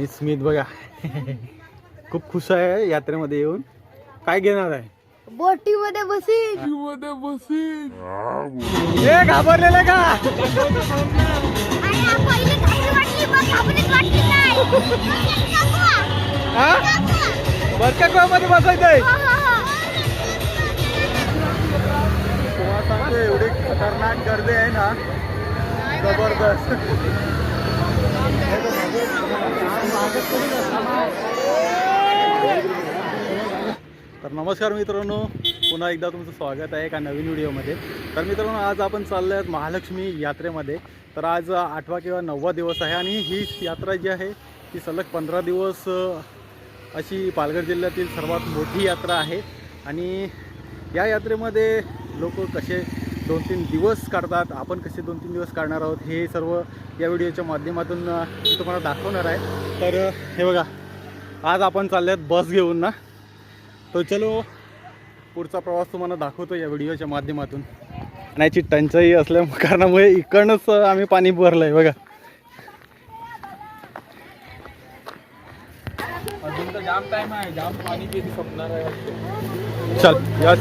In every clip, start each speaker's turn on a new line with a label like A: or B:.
A: स्मित बघा खूप खुश आहे यात्रेमध्ये येऊन. काय घेणार आहे?
B: बोटी मध्ये बसीन.
A: हे घाबरलेलं का? बरका मध्ये बसायचंय. तुम्हाला सांगतो एवढी खतरनाक गर्दी आहे ना, जबरदस्त. तर नमस्कार मित्रांनो, पुन्हा एकदा तुमचं स्वागत आहे एका नवीन व्हिडिओमध्ये. तर मित्रांनो, आज आपण चाललो आहेत महालक्ष्मी यात्रेमध्ये. तर आज 8वा किंवा 9वा दिवस आहे आणि ही यात्रा जी आहे ती सलग 15 दिवस अशी पालघर जिल्ह्यातील सर्वात मोठी यात्रा आहे. आणि या यात्रेमध्ये लोक कसे 2-3 दिवस काढतात, आपण कसे 2-3 दिवस काढणार आहोत, हे सर्व या व्हिडिओच्या माध्यमातून मी तुम्हाला दाखवणार आहे. तर हे बघा, आज आपण चालले आहेत बस घेऊन ना. तो चलो पुढचा प्रवास तुम्हाला दाखवतो या व्हिडिओच्या माध्यमातून. आणि याची टंचाई असल्या कारणामुळे इकडनंच आम्ही पाणी भरलं आहे बघा.
C: अजून तर जाम टाइम आहे, जाम पाणी किती संपणार आहे.
A: चल यस.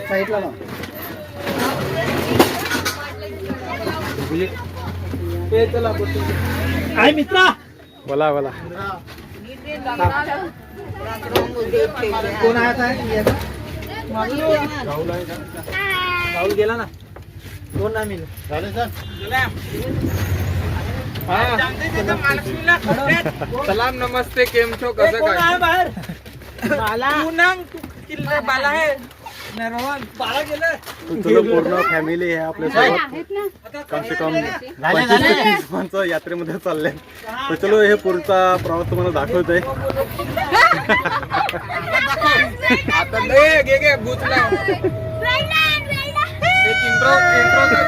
A: साईडला ना
C: चला
A: काय मित्रा, बोला बोला.
C: कोण आहे राहुल गेला ना, कोण नाही मिळलं. सलाम नमस्ते, केम छो, कसं काय? बाहेर बाला आहे
A: तुला पूर्ण फॅमिली आहे आपल्यासोबत. कम से कम 25-30 माणसं यात्रेमध्ये चालले. तर चलो हे पुढचा प्रवास तुम्हाला दाखवतोय.
C: आता घे गुचला एक इंट्रो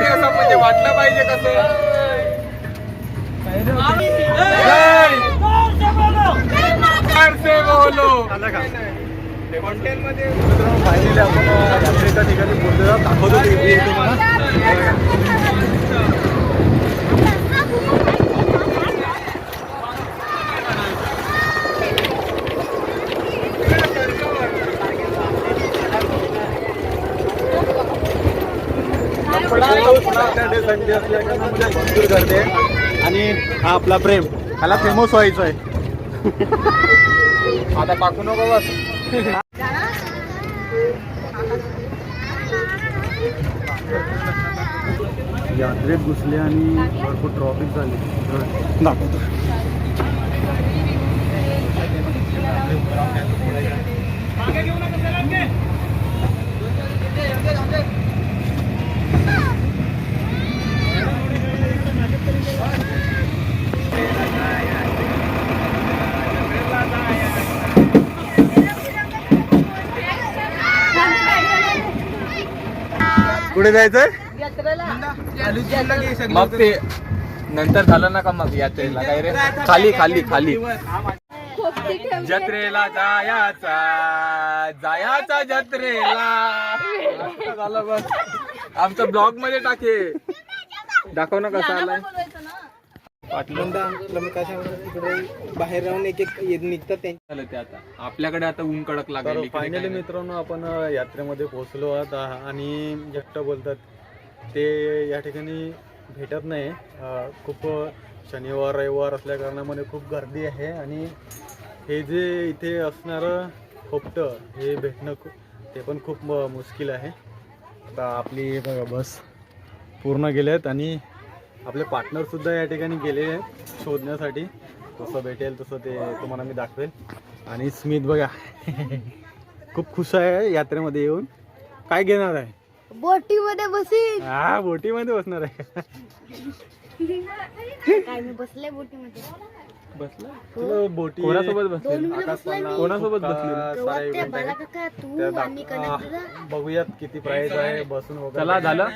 C: असं म्हणजे वाटलं पाहिजे कसं. कॉन्टेंटमध्ये
A: फायनली आपण यात्रेच्या ठिकाणी पोहोचलो. दाखवतो ते तुम्हाला. संडे असल्या कारणामध्ये भरपूर गर्दी आहे. आणि हा आपला प्रेम, ह्याला फेमस व्हायचं आहे.
C: आता टाकू नको बस.
A: यात्रेत घुसले आणि भरपूर ट्रॉफिक झाली. दाखवतो. कुठे जायचंय?
C: मग ते नंतर झालं ना का मग यात्रेला काय रे, खाली खाली खाली जत्रेला जायाचा जत्रेला झालं बस. आमचा ब्लॉग मध्ये टाके, दाखव ना कसा आलाय. बाहेर राहून एक निघतात त्यांच्या ते. आता आपल्याकडे आता ऊन कडक लागेल.
A: फायनली मित्रांनो, आपण यात्रेमध्ये पोहोचलो आहात. आणि जट्ट बोलतात ते या ठिकाणी भेटत नाही. खूप शनिवार रविवार असल्या कारणामुळे खूप गर्दी आहे. आणि हे जे इथे असणारं खोपटं हे भेटणं ते पण खूप मुश्किल आहे. आता आपली बघा बस पूर्ण गेलेत आणि आपले पार्टनरसुद्धा या ठिकाणी गेले आहेत शोधण्यासाठी. तसं भेटेल तसं ते तुम्हाला मी दाखवेल. आणि स्मित बघा खूप खुश आहे यात्रेमध्ये येऊन. काय घेणार आहे?
B: बोटी मध्ये बसीन.
A: हा, बोटीमध्ये बसणार आहे.
B: काय मी बसले बोटी मध्ये.
A: बसला बोटी
C: कोणासोबत बसले?
A: कोणासोबत
B: बसले?
A: बघूयात किती प्राइस आहे बसून वगैरे.
C: चला झालं.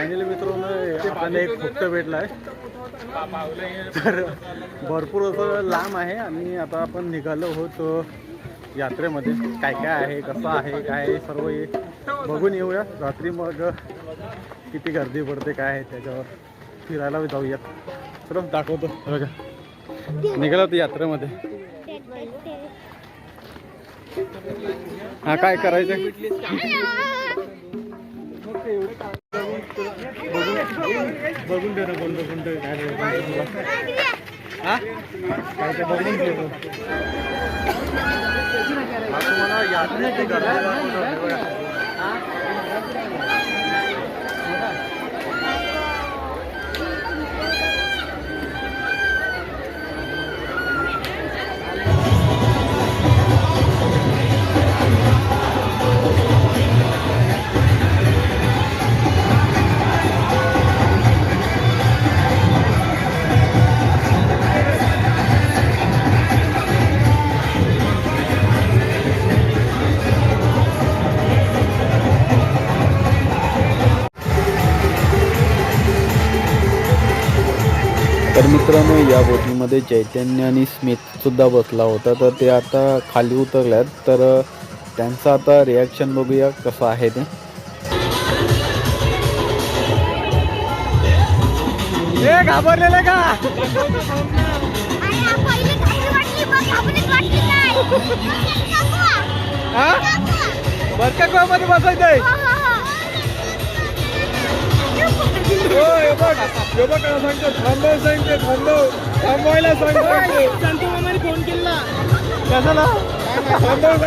A: फायनली मित्रांनो आपल्याला एक खोपटं भेटला आहे. तर भरपूर असं लांब आहे आणि आता आपण निघालो आहोत यात्रेमध्ये. काय काय आहे, कसं आहे, काय आहे, सर्व हे बघून येऊया. रात्री मग किती गर्दी पडते काय आहे त्याच्यावर फिरायला जाऊयात. चलो दाखवतो. बघा निघालो होतो यात्रेमध्ये. हा काय करायचं बघून दे ना कोणतं कोणतं काय हा काय ते बघून दे. तुम्हाला यात्रेची गर्दी तर मित्रांनो या बोटीमध्ये चैतन्य आणि स्मितसुद्धा बसला होता. तर ते आता खाली उतरल्यात. तर त्यांचं आता रिॲक्शन बघूया कसं आहे ते. घाबरलेलं का बरका मध्ये बसायचंय. थांबवायला सांगतो मामाने फोन केला. कशाला थांबव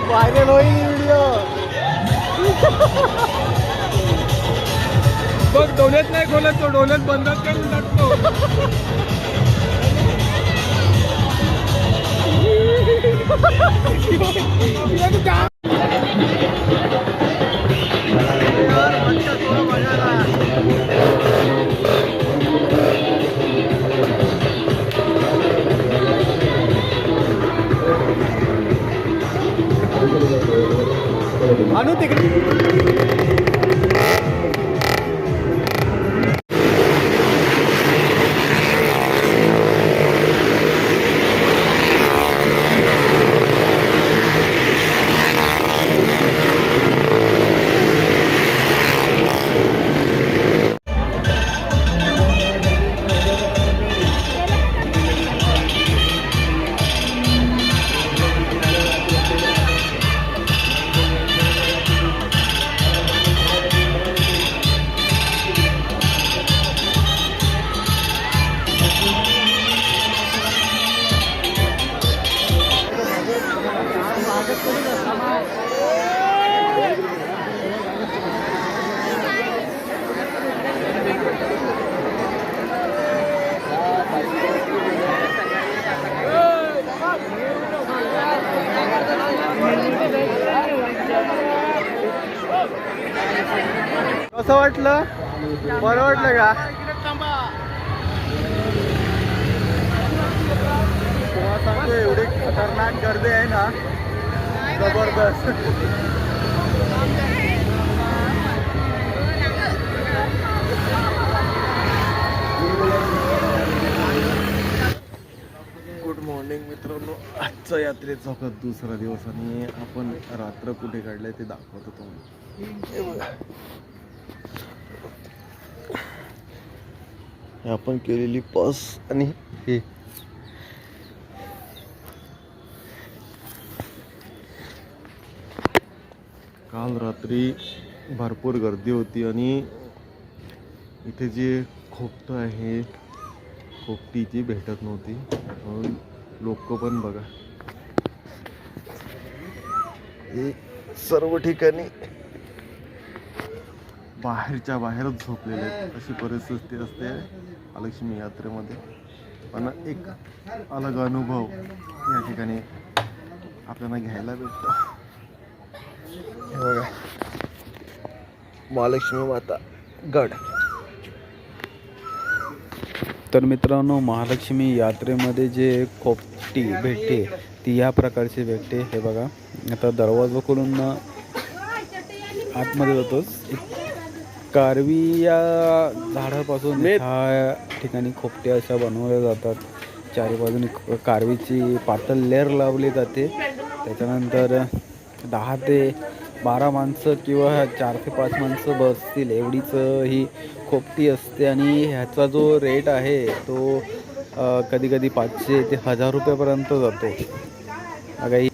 A: व्हायरल होईल व्हिडिओ. बघ डोल्यात नाही खोलत तो, डोल्यात बंद करून टाकतो. आणू तिकडे. कसं वाटलं? बरं वाटलं का? तुम्हाला सांगतो एवढी खतरनाक गर्दी आहे ना, जबरदस्त. गुड मॉर्निंग मित्रांनो. आजचा यात्रेचा दुसरा दिवस आणि आपण रात्र कुठे काढलंय ते दाखवतो तुम्हाला. आपण केलेली पास आणि हे काल रात्री भरपूर गर्दी होती आणि इथे जे खोपटं आहे खोपटीची भेटत नव्हती म्हणून लोक पण बघा हे सर्व ठिकाणी बाहेरच्या बाहेरच झोपलेले आहेत. अशी परिस्थिती असते महालक्ष्मी यात्रेमध्ये. पण एक अलग अनुभव या ठिकाणी आपल्याला घ्यायला भेटतो. हे बघा महालक्ष्मी माता गड. तर मित्रांनो महालक्ष्मी यात्रेमध्ये जे खोपटी भेटते ती या प्रकारची भेटते. हे बघा आता दरवाजा खोलून आतमध्ये जातोच. कारवी या झाडापासून ह्या ठिकाणी खोपट्या अशा बनवल्या जातात. चारी बाजूने कारवीची पातळ लेअर लावली जाते. त्याच्यानंतर 10 ते 12 माणसं किंवा 4 ते 5 माणसं बसतील एवढीच ही खोपटी असते. आणि ह्याचा जो रेट आहे तो कधी कधी 500 ते 1000 रुपयापर्यंत जातो. बघा ही